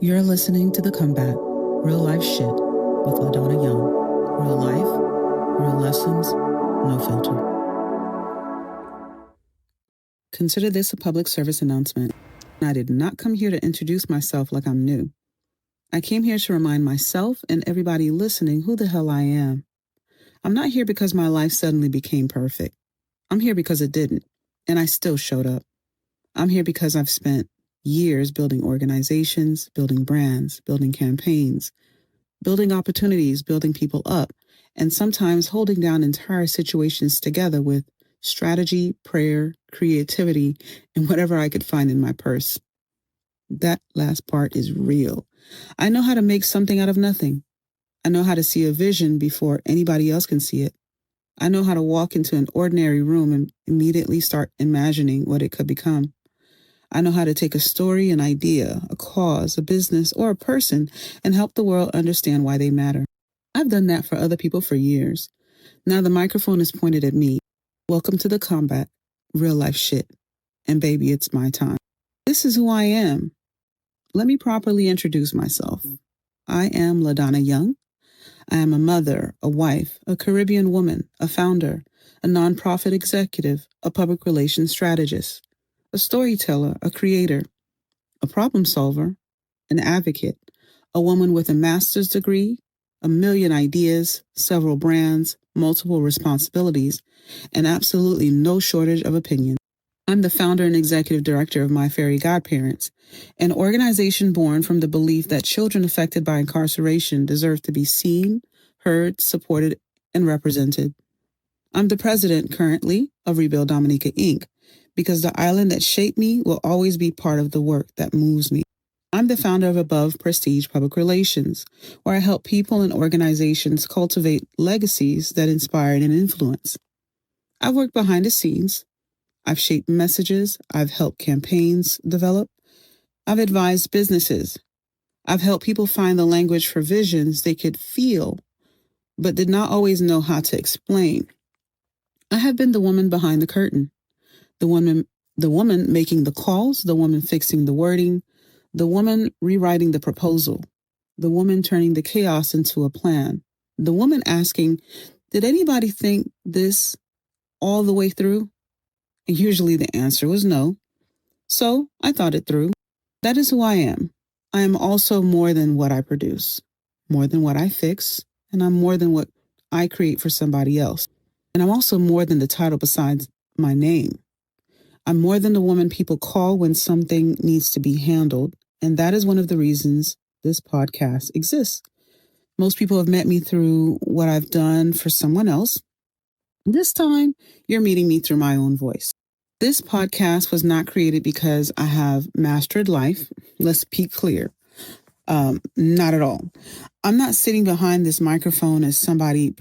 You're listening to The Comeback, Real Life Shit with LaDàna Young. Real life, real lessons, no filter. Consider this a public service announcement. I did not come here to introduce myself like I'm new. I came here to remind myself and everybody listening who the hell I am. I'm not here because my life suddenly became perfect. I'm here because it didn't, and I still showed up. I'm here because I've spent years building organizations, building brands, building campaigns, building opportunities, building people up, and sometimes holding down entire situations together with strategy, prayer, creativity, and whatever I could find in my purse. That last part is real. I know how to make something out of nothing. I know how to see a vision before anybody else can see it. I know how to walk into an ordinary room and immediately start imagining what it could become. I know how to take a story, an idea, a cause, a business, or a person and help the world understand why they matter. I've done that for other people for years. Now the microphone is pointed at me. Welcome to The Comeback, Real Life Shit. And baby, it's my time. This is who I am. Let me properly introduce myself. I am LaDàna Young. I am a mother, a wife, a Caribbean woman, a founder, a nonprofit executive, a public relations strategist, a storyteller, a creator, a problem solver, an advocate, a woman with a master's degree, a million ideas, several brands, multiple responsibilities, and absolutely no shortage of opinion. I'm the founder and executive director of My Fairy Godparents, an organization born from the belief that children affected by incarceration deserve to be seen, heard, supported, and represented. I'm the president currently of Rebuild Dominica, Inc., because the island that shaped me will always be part of the work that moves me. I'm the founder of Above Prestige Public Relations, where I help people and organizations cultivate legacies that inspire and influence. I've worked behind the scenes. I've shaped messages. I've helped campaigns develop. I've advised businesses. I've helped people find the language for visions they could feel, but did not always know how to explain. I have been the woman behind the curtain. The woman making the calls, the woman fixing the wording, the woman rewriting the proposal, the woman turning the chaos into a plan, the woman asking, did anybody think this all the way through? And usually the answer was no. So I thought it through. That is who I am. I am also more than what I produce, more than what I fix, and I'm more than what I create for somebody else. And I'm also more than the title besides my name. I'm more than the woman people call when something needs to be handled, and that is one of the reasons this podcast exists. Most people have met me through what I've done for someone else. This time, you're meeting me through my own voice. This podcast was not created because I have mastered life. Let's be clear. Not at all. I'm not sitting behind this microphone as somebody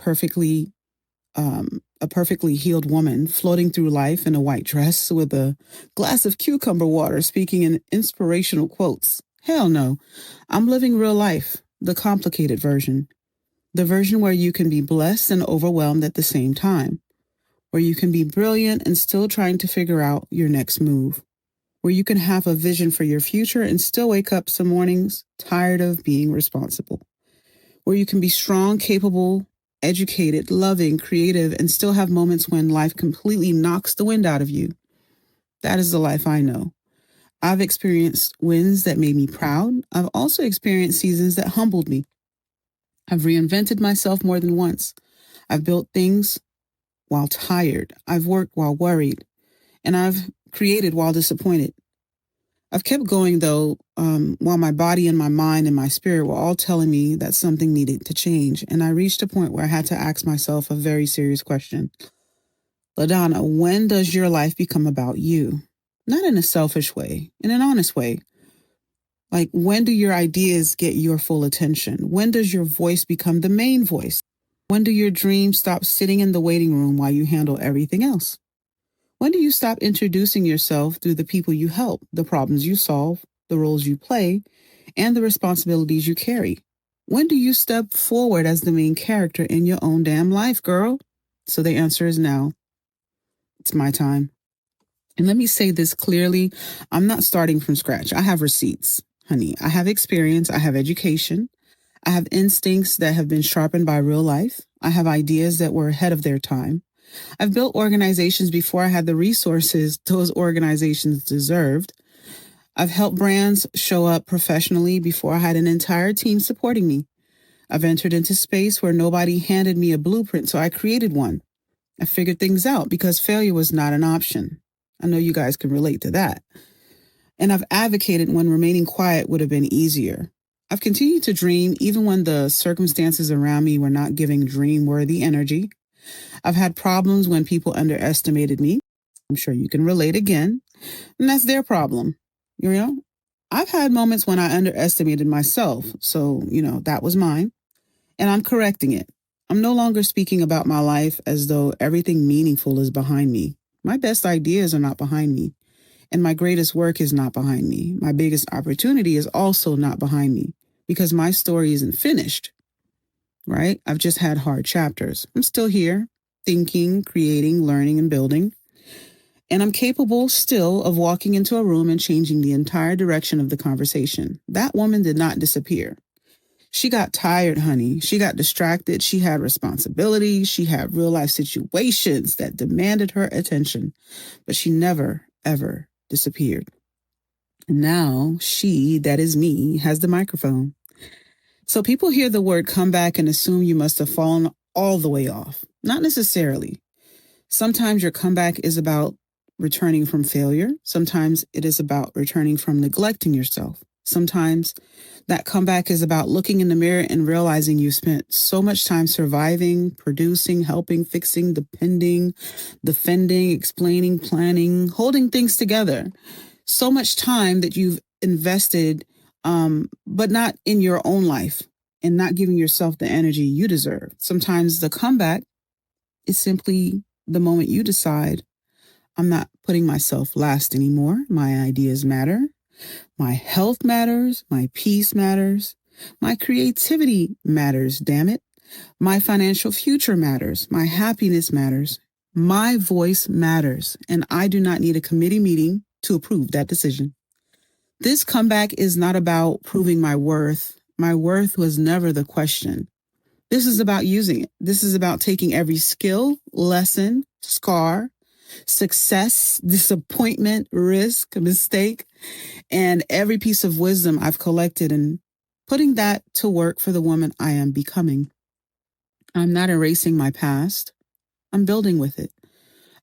a perfectly healed woman floating through life in a white dress with a glass of cucumber water speaking in inspirational quotes. Hell no. I'm living real life, the complicated version. The version where you can be blessed and overwhelmed at the same time. Where you can be brilliant and still trying to figure out your next move. Where you can have a vision for your future and still wake up some mornings tired of being responsible. Where you can be strong, capable, educated, loving, creative, and still have moments when life completely knocks the wind out of you. That is the life I know. I've experienced wins that made me proud. I've also experienced seasons that humbled me. I've reinvented myself more than once. I've built things while tired. I've worked while worried. And I've created while disappointed. I've kept going, though, while my body and my mind and my spirit were all telling me that something needed to change. And I reached a point where I had to ask myself a very serious question. LaDàna, when does your life become about you? Not in a selfish way, in an honest way. Like, when do your ideas get your full attention? When does your voice become the main voice? When do your dreams stop sitting in the waiting room while you handle everything else? When do you stop introducing yourself through the people you help, the problems you solve, the roles you play, and the responsibilities you carry? When do you step forward as the main character in your own damn life, girl? So the answer is now. It's my time. And let me say this clearly. I'm not starting from scratch. I have receipts. honey. I have experience. I have education. I have instincts that have been sharpened by real life. I have ideas that were ahead of their time. I've built organizations before I had the resources those organizations deserved. I've helped brands show up professionally before I had an entire team supporting me. I've entered into space where nobody handed me a blueprint, so I created one. I figured things out because failure was not an option. I know you guys can relate to that. And I've advocated when remaining quiet would have been easier. I've continued to dream even when the circumstances around me were not giving dream-worthy energy. I've had problems when people underestimated me. I'm sure you can relate again. And that's their problem. You know, I've had moments when I underestimated myself. So, that was mine. And I'm correcting it. I'm no longer speaking about my life as though everything meaningful is behind me. My best ideas are not behind me. And my greatest work is not behind me. My biggest opportunity is also not behind me because my story isn't finished, right? I've just had hard chapters. I'm still here, thinking, creating, learning, and building. And I'm capable still of walking into a room and changing the entire direction of the conversation. That woman did not disappear. She got tired, honey. She got distracted. She had responsibilities. She had real life situations that demanded her attention, but she never, ever disappeared. And now she, that is me, has the microphone. So people hear the word comeback and assume you must have fallen all the way off. Not necessarily. Sometimes your comeback is about returning from failure. Sometimes it is about returning from neglecting yourself. Sometimes that comeback is about looking in the mirror and realizing you spent so much time surviving, producing, helping, fixing, depending, defending, explaining, planning, holding things together. So much time that you've invested, but not in your own life and not giving yourself the energy you deserve. Sometimes the comeback is simply the moment you decide, I'm not putting myself last anymore. My ideas matter. My health matters. My peace matters. My creativity matters, damn it. My financial future matters. My happiness matters. My voice matters. And I do not need a committee meeting to approve that decision. This comeback is not about proving my worth. My worth was never the question. This is about using it. This is about taking every skill, lesson, scar, success, disappointment, risk, mistake, and every piece of wisdom I've collected and putting that to work for the woman I am becoming. I'm not erasing my past. I'm building with it.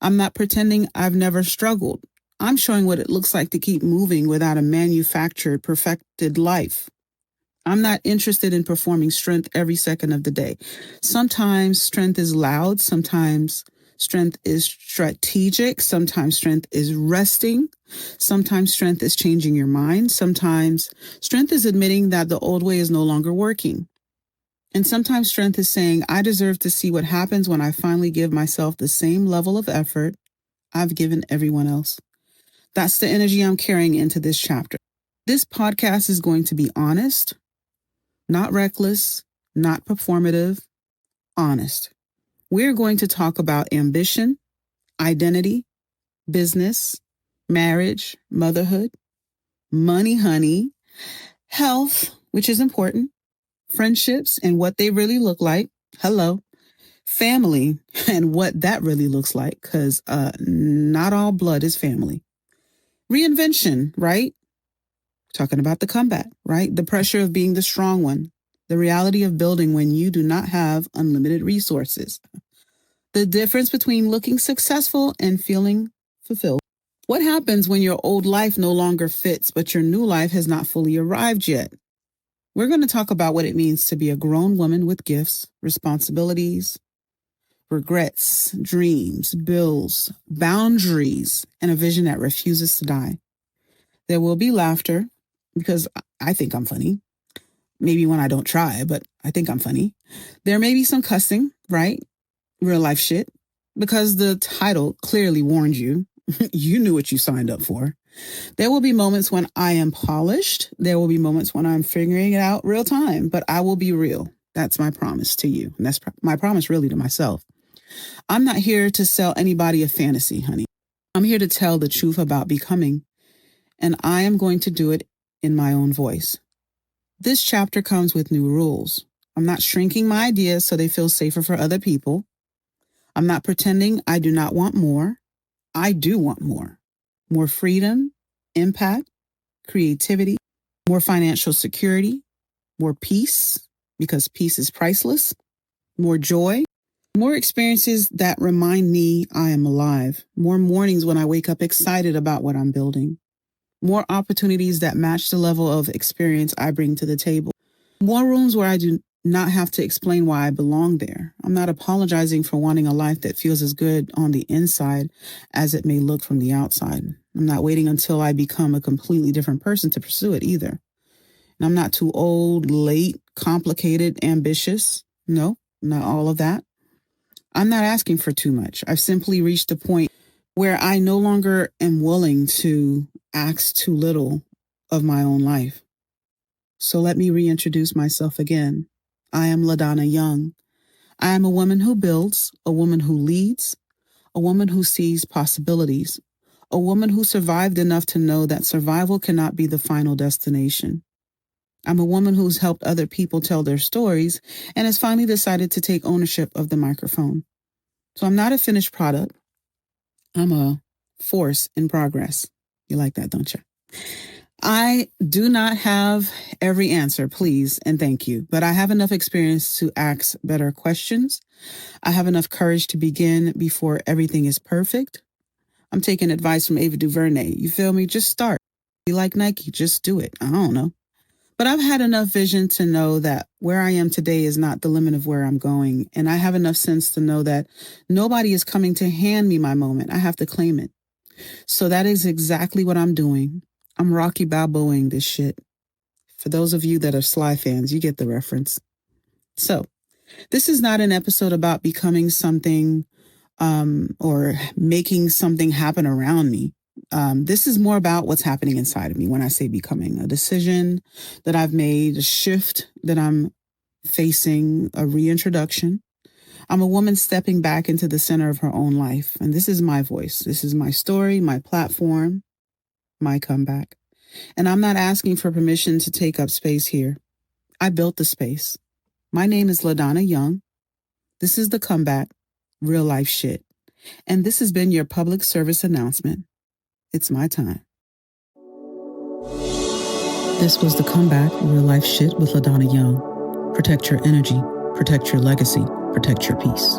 I'm not pretending I've never struggled. I'm showing what it looks like to keep moving without a manufactured, perfected life. I'm not interested in performing strength every second of the day. Sometimes strength is loud. Sometimes strength is strategic. Sometimes strength is resting. Sometimes strength is changing your mind. Sometimes strength is admitting that the old way is no longer working. And sometimes strength is saying, I deserve to see what happens when I finally give myself the same level of effort I've given everyone else. That's the energy I'm carrying into this chapter. This podcast is going to be honest, not reckless, not performative, honest. We're going to talk about ambition, identity, business, marriage, motherhood, money, honey, health, which is important, friendships and what they really look like. Hello. Family and what that really looks like, because not all blood is family. Reinvention, right? Talking about the comeback, right? The pressure of being the strong one. The reality of building when you do not have unlimited resources. The difference between looking successful and feeling fulfilled. What happens when your old life no longer fits, but your new life has not fully arrived yet? We're going to talk about what it means to be a grown woman with gifts, responsibilities, regrets, dreams, bills, boundaries, and a vision that refuses to die. There will be laughter because I think I'm funny. Maybe when I don't try, but I think I'm funny. There may be some cussing, right? Real life shit, because the title clearly warned you. You knew what you signed up for. There will be moments when I am polished. There will be moments when I'm figuring it out real time, but I will be real. That's my promise to you. And that's my promise really to myself. I'm not here to sell anybody a fantasy, honey. I'm here to tell the truth about becoming. And I am going to do it in my own voice. This chapter comes with new rules. I'm not shrinking my ideas so they feel safer for other people. I'm not pretending I do not want more. I do want more. More freedom, impact, creativity, more financial security, more peace, because peace is priceless, more joy, more experiences that remind me I am alive, more mornings when I wake up excited about what I'm building, more opportunities that match the level of experience I bring to the table, more rooms where I do not have to explain why I belong there. I'm not apologizing for wanting a life that feels as good on the inside as it may look from the outside. I'm not waiting until I become a completely different person to pursue it either. And I'm not too old, late, complicated, ambitious. No, not all of that. I'm not asking for too much. I've simply reached a point where I no longer am willing to ask too little of my own life. So let me reintroduce myself again. I am LaDàna Young. I am a woman who builds, a woman who leads, a woman who sees possibilities, a woman who survived enough to know that survival cannot be the final destination. I'm a woman who's helped other people tell their stories and has finally decided to take ownership of the microphone. So I'm not a finished product. I'm a force in progress. You like that, don't you? I do not have every answer, please, and thank you, but I have enough experience to ask better questions. I have enough courage to begin before everything is perfect. I'm taking advice from Ava DuVernay. You feel me? Just start. Be like Nike, just do it. I don't know. But I've had enough vision to know that where I am today is not the limit of where I'm going. And I have enough sense to know that nobody is coming to hand me my moment. I have to claim it. So that is exactly what I'm doing. I'm Rocky Balboaing this shit. For those of you that are Sly fans, you get the reference. So this is not an episode about becoming something or making something happen around me. This is more about what's happening inside of me when I say becoming, a decision that I've made, a shift that I'm facing, a reintroduction. I'm a woman stepping back into the center of her own life. And this is my voice. This is my story, my platform, my comeback. And I'm not asking for permission to take up space here. I built the space. My name is LaDàna Young. This is the comeback, real life shit. And this has been your public service announcement. It's my time. This was the comeback, real life shit with LaDàna Young. Protect your energy, protect your legacy, protect your peace.